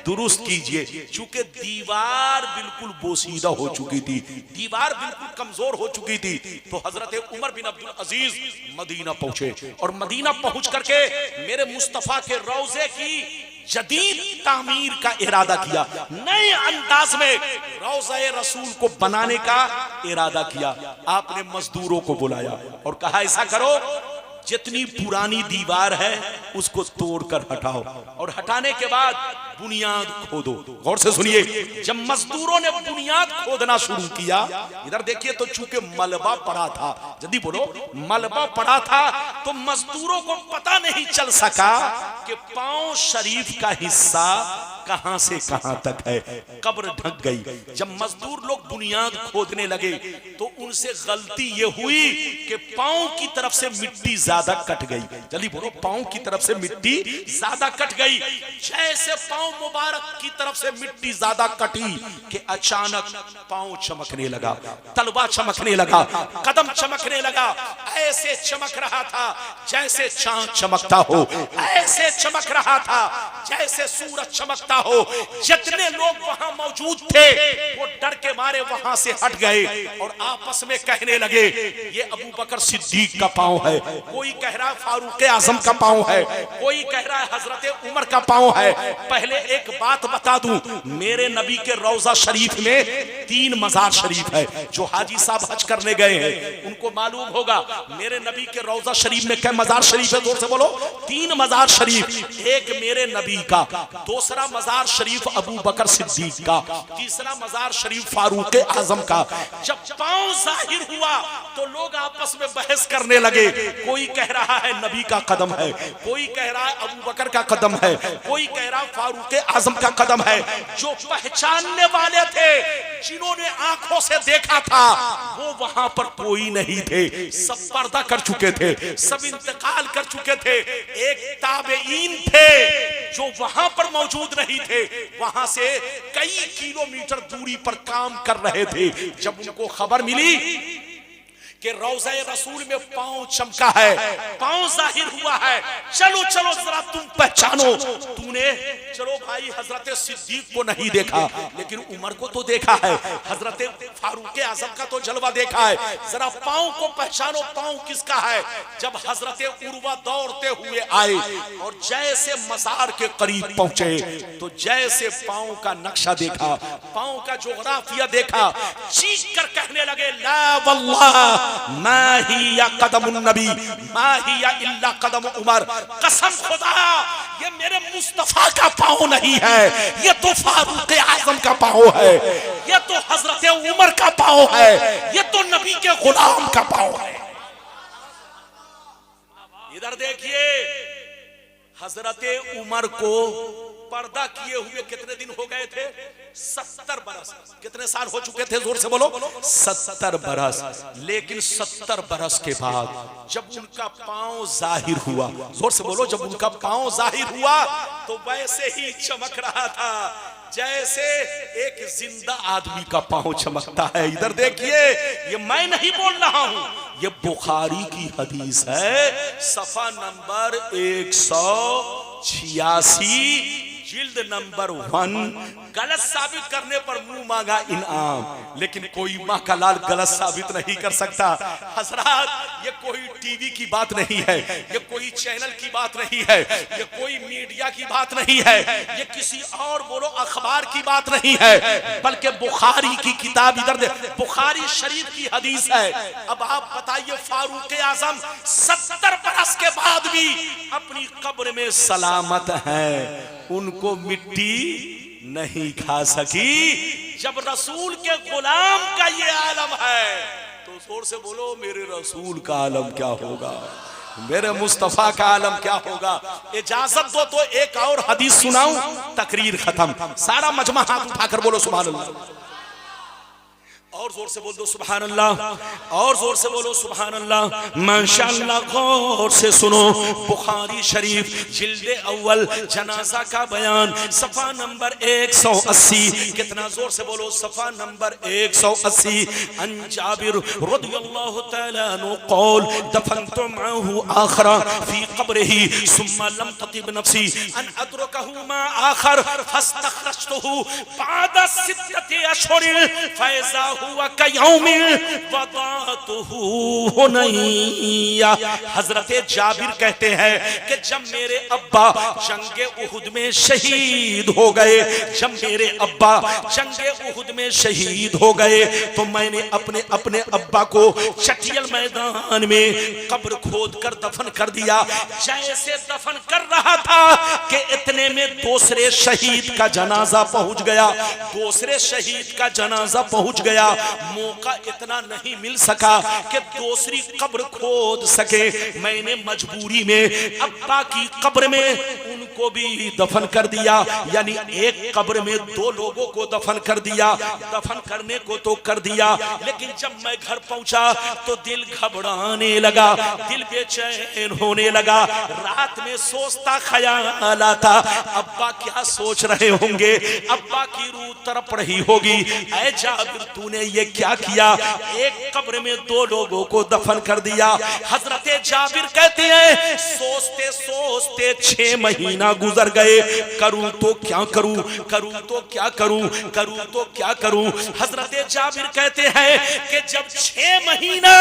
दुरुस्त कीजिए। चूंकि दीवार बिल्कुल बोसीदा हो चुकी थी, दीवार बिल्कुल कमजोर हो चुकी थी, तो हजरत उमर बिन अब्दुल अजीज मदीना पहुंचे और मदीना पहुंच करके मेरे मुस्तफा के रोजे की जदीद तामीर का इरादा किया, नए अंदाज में रोज़े रसूल को बनाने का इरादा किया। आपने मजदूरों को बुलाया और कहा ऐसा करो, जितनी पुरानी दीवार है उसको तोड़कर हटाओ और हटाने के बाद बुनियाद खोदो। गौर से सुनिए, जब मजदूरों ने बुनियाद खोदना शुरू किया, इधर देखिए, तो चूंकि मलबा पड़ा था, जल्दी बोलो, मलबा पड़ा था, तो मजदूरों को पता नहीं चल सका कि पांव शरीफ का हिस्सा कहां से कहां तक है। कब्र ढक गई। जब मजदूर लोग बुनियाद खोदने लगे तो उनसे गलती ये हुई कि पांव की तरफ से मिट्टी ज्यादा कट गई। जल्दी बोलो, पांव की तरफ से मिट्टी ज्यादा कट गई। जैसे पांव मुबारक की तरफ से मिट्टी ज्यादा कटी कि अचानक पांव चमकने लगा, तलवा चमकने लगा, कदम चमकने लगा। ऐसे चमक रहा था जैसे चांद चमकता हो, ऐसे चमक रहा था जैसे सूरज चमकता हो। जितने लोग वहां मौजूद थे वो डर के मारे वहां से हट गए और आपस में कहने लगे, ये अबू बकर सिद्दीक का पांव है, कोई कह रहा है फारूक आजम का पांव है, कोई कह रहा है हजरत उमर का पांव है। पहले एक बात बता दूं, मेरे नबी के रोजा शरीफ में 3 मजार शरीफ है। जो हाजी साहब हज करने गए हैं उनको मालूम होगा मेरे नबी के रोजा शरीफ में क्या मजार शरीफ है। जोर से बोलो, 3 मजार शरीफ। एक मेरे नबी का, दूसरा मजार शरीफ अबू बकर सिद्दीक का, तीसरा मजार शरीफ फारूक आजम का। जब पांव जाहिर हुआ तो लोग आपस में बहस करने लगे। कोई कह रहा है नबी का कदम है, कोई कह रहा है अबू बकर का कदम है, कोई कह रहा है फारूक आजम का कदम है। जो पहचानने वाले थे, जिन्होंने आंखों से देखा था, वो वहां पर कोई नहीं थे। सब पर्दा कर चुके थे, सब इंतकाल कर चुके थे। एक ताबेईन थे जो वहां पर मौजूद नहीं थे, वहां से कई किलोमीटर दूरी पर काम कर रहे थे। जब उनको खबर मिली कि रोज़े रसूल में पांव चमका है, पांव जाहिर हुआ है, चलो चलो जरा तुम पहचानो। तूने, चलो भाई, हजरत सिद्दीक को नहीं देखा लेकिन उमर को तो देखा है, हजरत फारूक आजम का तो जलवा देखा है, जरा पांव को पहचानो, पांव किसका है। जब हजरत उर्वा दौड़ते हुए आए और जैसे मजार के करीब पहुंचे तो जैसे पांव का नक्शा देखा, पांव का जोग्राफिया देखा, चीख कर कहने लगे, ला वल्लाह मा हिया कदमुन नबी मा हिया इल्ला कदम उमर। कसम खुदा, ये मेरे मुस्तफा का पांव नहीं है, ये तो फारूक आजम का पांव है, ये तो हजरत उमर का पांव है, ये तो नबी के गुलाम का पांव है। इधर देखिए, हजरत उमर को पर्दा किए हुए कितने दिन हो गए थे? 70 बरस। कितने साल हो चुके थे? जोर से बोलो, 70 बरस। लेकिन 70 बरस के बाद जब उनका पांव जाहिर हुआ, जोर से बोलो, जब उनका पांव जाहिर हुआ तो वैसे ही चमक रहा था जैसे एक जिंदा आदमी का पांव चमकता है। इधर देखिए, ये मैं नहीं बोल रहा हूं, ये बुखारी की हदीस है, सफा नंबर 186, जिल्द नंबर 1। गलत साबित करने पर मुंह मांगा इनाम, लेकिन कोई माँ का लाल गलत साबित नहीं कर सकता। हजरात, ये कोई टीवी की बात नहीं है, ये कोई चैनल की बात नहीं है, ये कोई मीडिया की बात नहीं है, ये किसी और बोलो अखबार की बात नहीं है, बल्कि बुखारी की किताब, इधर दे, बुखारी शरीफ की हदीस है। अब आप बताइए, फारूक आजम 70 बरस के बाद भी अपनी कब्र में सलामत हैं, उनको मिट्टी नहीं खा सकी। जब रसूल के गुलाम का ये आलम है तो जोर से बोलो, मेरे रसूल का आलम क्या होगा, मेरे मुस्तफा का आलम क्या होगा। इजाजत दो तो एक और हदीस सुनाऊं, तकरीर खत्म। सारा मजमा हाथ उठाकर बोलो सुभान अल्लाह। और जोर से बोल दो सुभान अल्लाह, और जोर से बोलो सुभान अल्लाह। माशाअल्लाह, गौर से सुनो, बुखारी शरीफ जिल्दे अव्वल जनाजा का बयान सफा नंबर 180। कितना जोर से बोलो, सफा नंबर 180। अन जाबिर रदियल्लाहु तआला अन्हु क़ौल दफनतु मअहु आखरा फी क़ब्रिही सुम्मा लम ततिब नफ्सी अन अदरकहु मा आखर फस्तखरजतुहु बाद सित्तति अशहुर फैज़ा हुआ कयौमिन वदातुहु हुनैया। हजरत जाबिर कहते हैं कि जब मेरे अब्बा जंगे उहुद में शहीद हो गए, जब मेरे अब्बा जंगे उहुद में शहीद हो गए तो मैंने अपने अपने अब्बा को चटियल मैदान में कब्र खोद कर दफन कर दिया। जैसे दफन कर रहा था कि इतने में दूसरे शहीद का जनाजा पहुंच गया, दूसरे शहीद का जनाजा पहुंच गया। मौका इतना नहीं मिल सका कि दूसरी कब्र खोद सके। मैंने मजबूरी में अब्बा की कब्र में उनको भी दफन कर दिया, यानी एक कब्र में दो लोगों को दफन कर दिया। दफन करने को तो कर दिया, लेकिन जब मैं घर पहुंचा तो दिल घबराने लगा, दिल बेचैन होने लगा। रात में सोचता ख्याल आता, अब्बा क्या सोच रहे होंगे, अब्बा की रूह तड़प रही होगी। ऐ जाबिर, तूने ये क्या किया, एक कब्र में दो लोगों को दफन कर दिया। हजरत जाबिर कहते हैं सोचते सोचते 6 महीना गुजर गए। करूं तो क्या करूं, करूं तो क्या करूं, करूं तो क्या करूं। हजरत जाबिर कहते हैं कि जब 6 महीना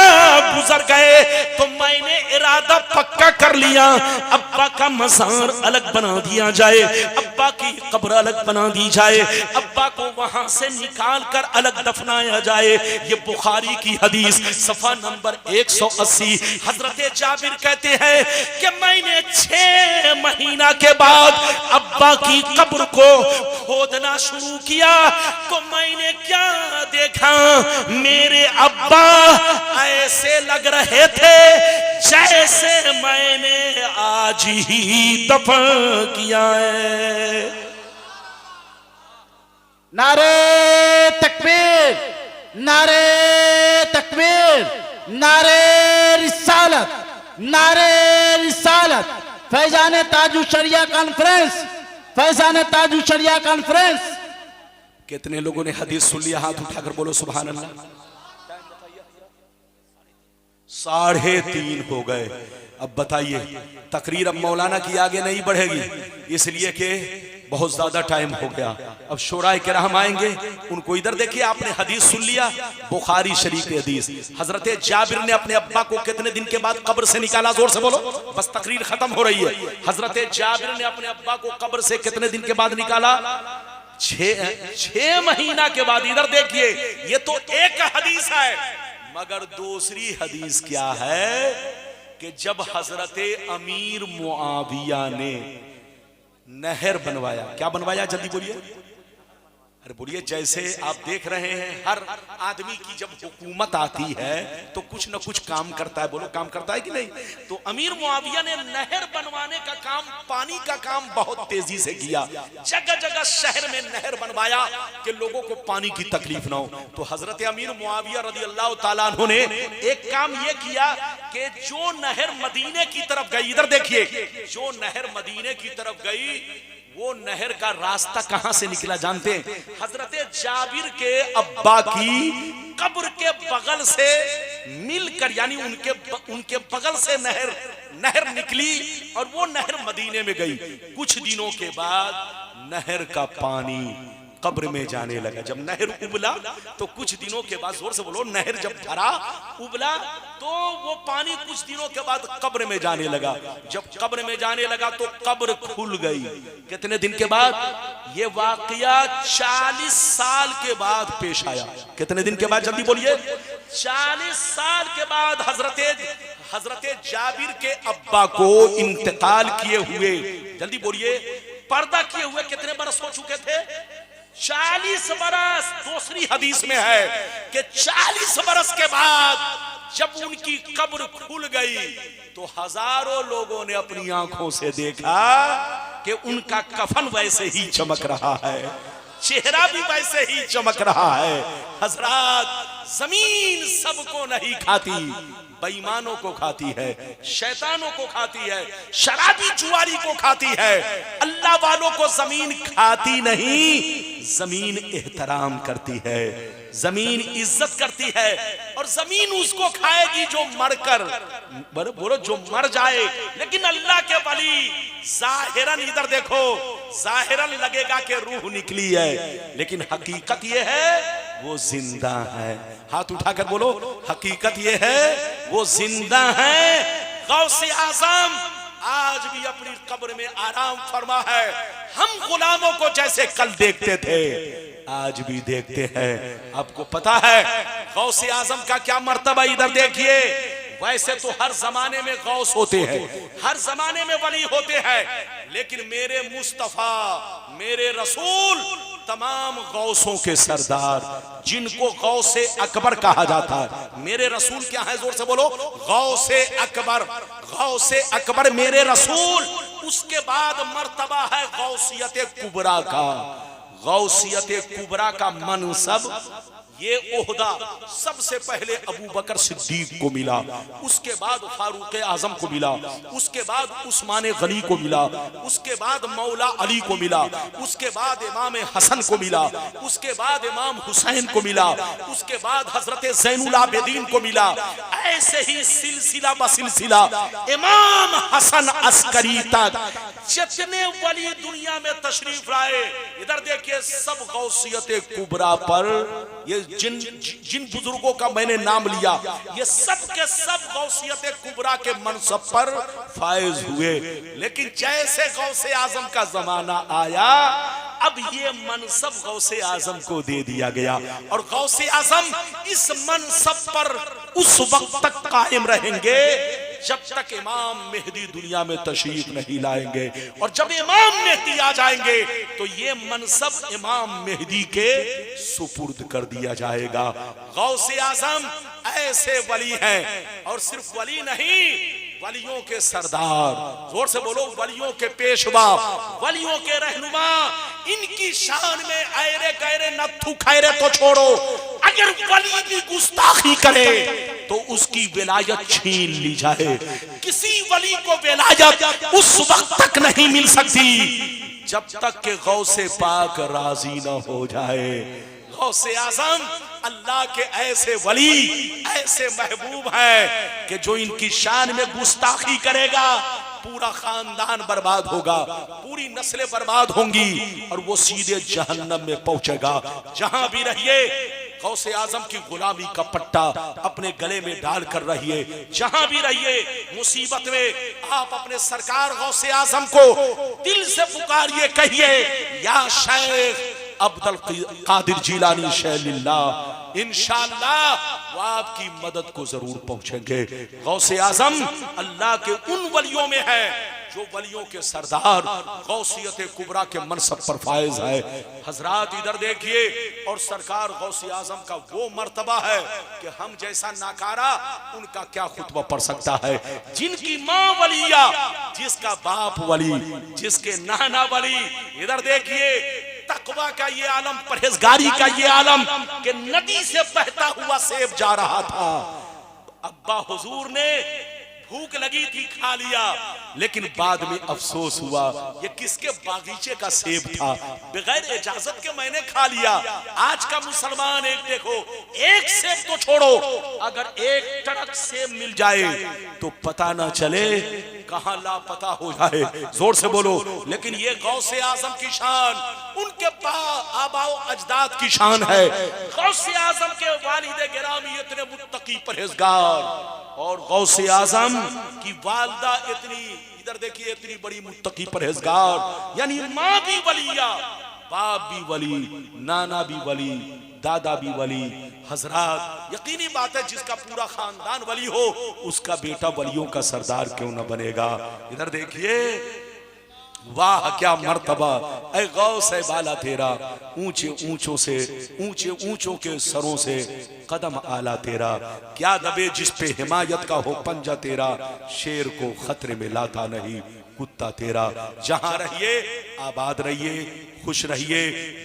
गुजर गए तो मैंने इरादा पक्का कर लिया, अब्बा का मज़ार अलग बना दिया जाए, अब्बा की कब्र अलग बना दी जाए, अब्बा को वहां से निकाल कर अलग दफनाया जाए। ये बुखारी की हदीस सफा नंबर 180। हजरत जाबिर कहते हैं कि मैंने 6 महीना के बाद अब्बा की कब्र को खोदना शुरू किया तो मैंने क्या देखा, मेरे अब्बा ऐसे लग रहे थे जैसे मैंने आज ही दफन किया है। नारे तकबीर, नारे तकबीर, नारे रिसालत, नारे रिसालत। फैजान ताजु शरिया कॉन्फ्रेंस, फैजान ताजु शरिया कॉन्फ्रेंस। कितने लोगों ने हदीस सुन लिया, हाथ उठाकर बोलो सुभान अल्लाह। 3:30 हो गए। अब बताइए, तकरीर अब मौलाना की आगे नहीं बढ़ेगी, इसलिए कि बहुत ज्यादा टाइम हो गया। अब शोराए किराम आएंगे, उनको इधर देखिए। आपने हदीस सुन लिया, बुखारी शरीफ की हदीस। हजरत जाबिर ने अपने अब्बा को कितने दिन के बाद कब्र से निकाला, जोर से बोलो, बस तकरीर खत्म हो रही है। हजरत जाबिर ने अपने अब्बा को कब्र से कितने दिन के बाद निकाला, 6 महीना के बाद। इधर देखिए, ये तो एक हदीस है, मगर दूसरी हदीस क्या है कि जब हजरत अमीर मुआविया ने नहर बनवाया, क्या बनवाया, जल्दी बोलिए, अरे बोलिए। जैसे आप देख रहे हैं, हर आदमी की जब हुकूमत आती है तो कुछ न कुछ काम करता है, बोलो काम करता है कि नहीं। तो अमीर मुआविया ने नहर बनवाने का काम, पानी का काम बहुत तेजी से किया। जगह जगह शहर में नहर बनवाया कि लोगों को पानी की तकलीफ ना हो। तो हजरत अमीर मुआविया रज़ियल्लाहु ताला अन्हु ने एक काम ये किया कि जो नहर मदीने की तरफ गई, इधर देखिए, जो नहर मदीने की तरफ गई वो नहर का रास्ता कहां से निकला जानते हैं? हजरत जाबिर के अब्बा की कब्र के बगल से मिलकर, यानी उनके बगल से नहर निकली और वो नहर मदीने में गई। कुछ दिनों के बाद नहर का पानी कब्र में जाने लगा। जब नहर उबला तो कुछ दिनों के बाद, जोर से बोलो, नहर जब भरा, उबला, तो वो पानी कुछ दिनों के बाद कब्र में जाने लगा। जब कब्र में जाने लगा तो कब्र खुल गई। कितने दिन के बाद? ये वाकया 40 साल के बाद पेश आया। कितने दिन के बाद, जल्दी बोलिए? 40 साल के बाद हजरत जाबिर के अब्बा को इंतकाल किए हुए, जल्दी बोलिए, पर्दा किए हुए कितने बरस हो चुके थे? 40 बरस। दूसरी हदीस में है कि 40 बरस के बाद जब उनकी कब्र खुल गई तो हजारों लोगों ने अपनी आंखों से देखा कि उनका कफन वैसे ही चमक रहा है। चेहरा भी वैसे ही चमक रहा है। हजरत जमीन सबको नहीं खाती, बेईमानों को खाती है, शैतानों को खाती है, शराबी जुआरी को खाती है। अल्लाह वालों को जमीन खाती नहीं, जमीन एहतराम करती है, जमीन इज्जत करती है। और जमीन उसको खाएगी जो मरकर, बोलो जो मर जाए। लेकिन अल्लाह के वली जाहिरन, इधर देखो, जाहिरन लगेगा कि रूह निकली है, लेकिन हकीकत यह है वो जिंदा है। हाथ उठाकर बोलो, हकीकत ये है वो जिंदा है। गौसे आजम आज भी अपनी कब्र में आराम फरमा है। हम गुलामों को जैसे कल देखते थे आज भी देखते हैं। आपको पता है गौसे आजम का क्या मर्तबा? इधर देखिए, वैसे तो हर जमाने में गौस होते हैं, हर जमाने में वली होते हैं, लेकिन मेरे मुस्तफा, मेरे रसूल तमाम गौसों के सरदार, जिनको गौसे अकबर कहा जाता है। मेरे रसूल क्या है? जोर से बोलो, गौसे अकबर। गौसे अकबर मेरे रसूल। उसके बाद मर्तबा है गौसियत कुबरा का। गौसियत कुबरा का मनसब, ये ओहदा सबसे पहले अबू बकर सिद्दीक को मिला, उसके बाद फारूक आजम को मिला, उसके बाद उस्मान गनी को मिला, उसके बाद मौला अली को मिला, उसके बाद इमाम हसन को मिला, उसके बाद इमाम हुसैन को मिला, उसके बाद हजरत ज़ैनुल आबिदीन को मिला। ऐसे ही सिलसिला बसिलसिला इमाम हसन अस्करी तक जितने वली दुनिया में तशरीफ लाए, इधर देखिए, सब गौसियत कुबरा पर, ये जिन बुजुर्गों का मैंने नाम लिया, ये सब के सब गौसियत कुबरा के मनसब पर फायज हुए। लेकिन जैसे गौसे आजम का जमाना आया, अब ये मनसब गौसे आजम को दे दिया गया, और गौसे आजम इस मनसब पर उस वक्त तक कायम रहेंगे जब तक इमाम मेहदी दुनिया में तशरीफ नहीं लाएंगे। और जब इमाम मेहदी आ जाएंगे तो ये मनसब इमाम मेहदी के सुपुर्द कर दिया जाएगा। गौसे आजम ऐसे वली हैं, और सिर्फ वली नहीं, वलियों के सरदार। जोर से बोलो, वलियों के पेशवा, वलियों के रहनुमा। इनकी शान में ऐरे गैरे नत्थु खैरे तो छोड़ो, अगर वली की गुस्ताखी करे तो उसकी विलायत छीन ली जाए। किसी वली को विलायत उस वक्त तक नहीं मिल सकती जब तक कि गौसे पाक राजी न हो जाए। गौसे आजम अल्लाह के ऐसे वली, ऐसे महबूब हैं कि जो इनकी शान में गुस्ताखी करेगा पूरा खानदान बर्बाद होगा, पूरी नस्लें बर्बाद होंगी, और वो सीधे जहन्नम में पहुंचेगा। जहां भी रहिए गौसे आजम की गुलामी का पट्टा अपने गले में डाल कर रहिए। जहां भी रहिए मुसीबत में आप अपने सरकार गौसे आजम को दिल से पुकारिए, कहिए या शेख अब्दुल कादिर जिलानी शैलिल्लाह, इंशाअल्लाह वो आपकी मदद को जरूर पहुंचेंगे। गौसे आजम अल्लाह के उन वलियों में है जो वलियों के सरदार गौसियत कुबरा के मनसब पर फायज है। हजरात इधर देखिए, और सरकार गौसे आजम का वो मर्तबा है कि हम जैसा नाकारा उनका क्या खुतबा पढ़ सकता है। जिनकी माँ वलिया, जिसका बाप वली, जिसके नाना वली। इधर देखिए, तकवा का ये आलम, परहेजगारी का ये आलम कि नदी से बहता हुआ सेब जा रहा था। अब्बा हुजूर ने भूख लगी थी, खा लिया, लेकिन बाद में अफसोस हुआ ये किसके बागीचे का सेब था, बगैर इजाजत के मैंने खा लिया। आज का मुसलमान एक देखो, एक सेब तो छोड़ो, अगर एक टड़क सेब मिल जाए तो पता ना चले कहां लापता हो जाए। जोर से बोलो। लेकिन ये गौसे आजम की शान, उनके आबाओ अजदाद की शान है। गौसे आजम के वालिद गिरामी इतने मुत्तकी परहेजगार, और गौसे आजम की वालदा इतनी, इधर देखिए, इतनी बड़ी मुत्तकी परहेजगार, यानी माँ भी वलिया, बाप भी वली, नाना भी वली, दादा भी वली। हजरात यकीनी बात है, जिसका पूरा खानदान वली हो उसका बेटा वलियों का सरदार क्यों न बनेगा। इधर देखिए, वाह क्या मर्तबा, ऐ गौस है बाला तेरा, ऊंचे ऊंचों से, ऊंचे ऊंचों के सरों से कदम आला तेरा। क्या दबे जिस पे हिमायत का हो पंजा तेरा, शेर को खतरे में लाता नहीं। कुत्ता तेरा। जहां रहिए आबाद रहिए, खुश रहिए,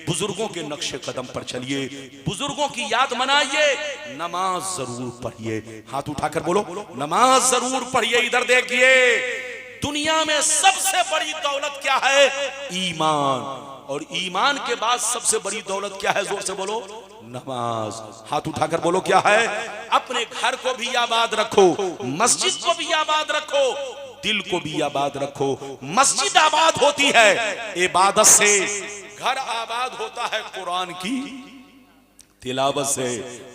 बुजुर्गों के नक्शे कदम पर चलिए, बुजुर्गों की याद मनाइए, नमाज जरूर पढ़िए। हाथ उठाकर बोलो नमाज जरूर पढ़िए। इधर देखिए, दुनिया में सबसे बड़ी दौलत क्या है? ईमान। और ईमान के बाद सबसे बड़ी दौलत क्या है? जोर से बोलो नमाज। हाथ उठाकर बोलो क्या है? अपने घर को भी आबाद रखो, मस्जिद को भी आबाद रखो, दिल को भी आबाद रखो। मस्जिद आबाद होती है इबादत से, घर आबाद होता है कुरान की तिलावत से,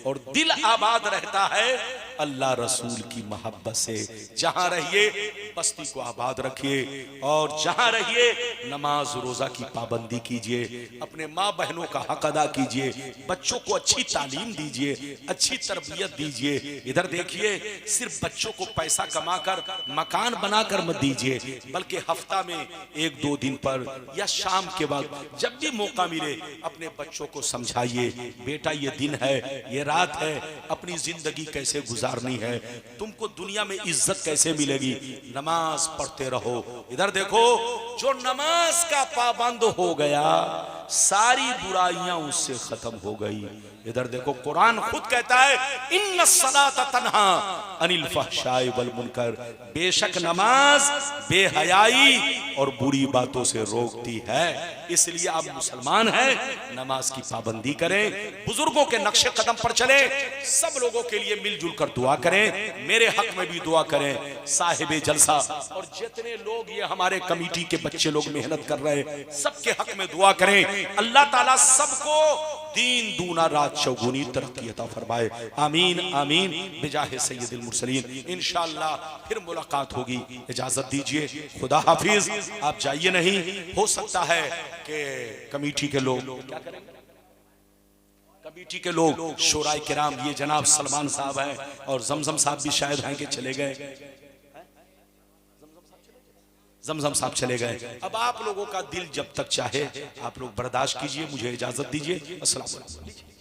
और दिल आबाद रहता है अल्लाह रसूल की मोहब्बत से। जहां रहिए बस्ती को आबाद रखिए, और जहां रहिए नमाज रोजा की पाबंदी कीजिए, अपने माँ बहनों का हक अदा कीजिए, बच्चों को अच्छी तालीम दीजिए, अच्छी तरबियत दीजिए। इधर देखिए, सिर्फ बच्चों को पैसा कमाकर मकान बनाकर मत दीजिए, बल्कि हफ्ता में 1-2 दिन पर या शाम के वक्त जब भी मौका मिले अपने बच्चों को समझाइए, बेटा ये दिन है, ये रात है, अपनी जिंदगी कैसे गुजारनी है, तुमको दुनिया में इज्जत कैसे मिलेगी, नमाज पढ़ते रहो। इधर देखो, जो नमाज का पाबंद हो गया सारी बुराइयां उससे खत्म हो गई। इधर देखो, कुरान खुद कहता है इन्ना सलात तन्हा अनिल फहशाई वल मुनकर, बेशक नमाज बेहयाई और बुरी बातों से रोकती है। इसलिए आप मुसलमान हैं, नमाज की पाबंदी करें, बुजुर्गों के नक्शे कदम पर चलें, सब लोगों के लिए मिलजुल कर दुआ करें, मेरे हक में भी दुआ करें। साहिबे जलसा और जितने लोग ये हमारे कमेटी के बच्चे लोग मेहनत कर रहे हैं, सबके हक में दुआ करें। अल्लाह ताला सबको दीन दूना रात चौगुनी तरक्की अता फरमाए। आमीन आमीन बिजाहे सय्यदुल मुरसलीन। इंशाअल्लाह फिर मुलाकात होगी। इजाजत दीजिए, खुदा हाफिज। आप जाइए नहीं, हो सकता है कि कमेटी के लोग क्या करेंगे, कमेटी के लोग शोराए किराम, ये जनाब सलमान साहब हैं और जमजम साहब भी शायद हैं कि चले गए, जमजम साहब चले गए। अब आप लोगों का दिल जब तक चाहे आप लोग बर्दाश्त कीजिए, मुझे इजाजत दीजिए। अस्सलाम वालेकुम।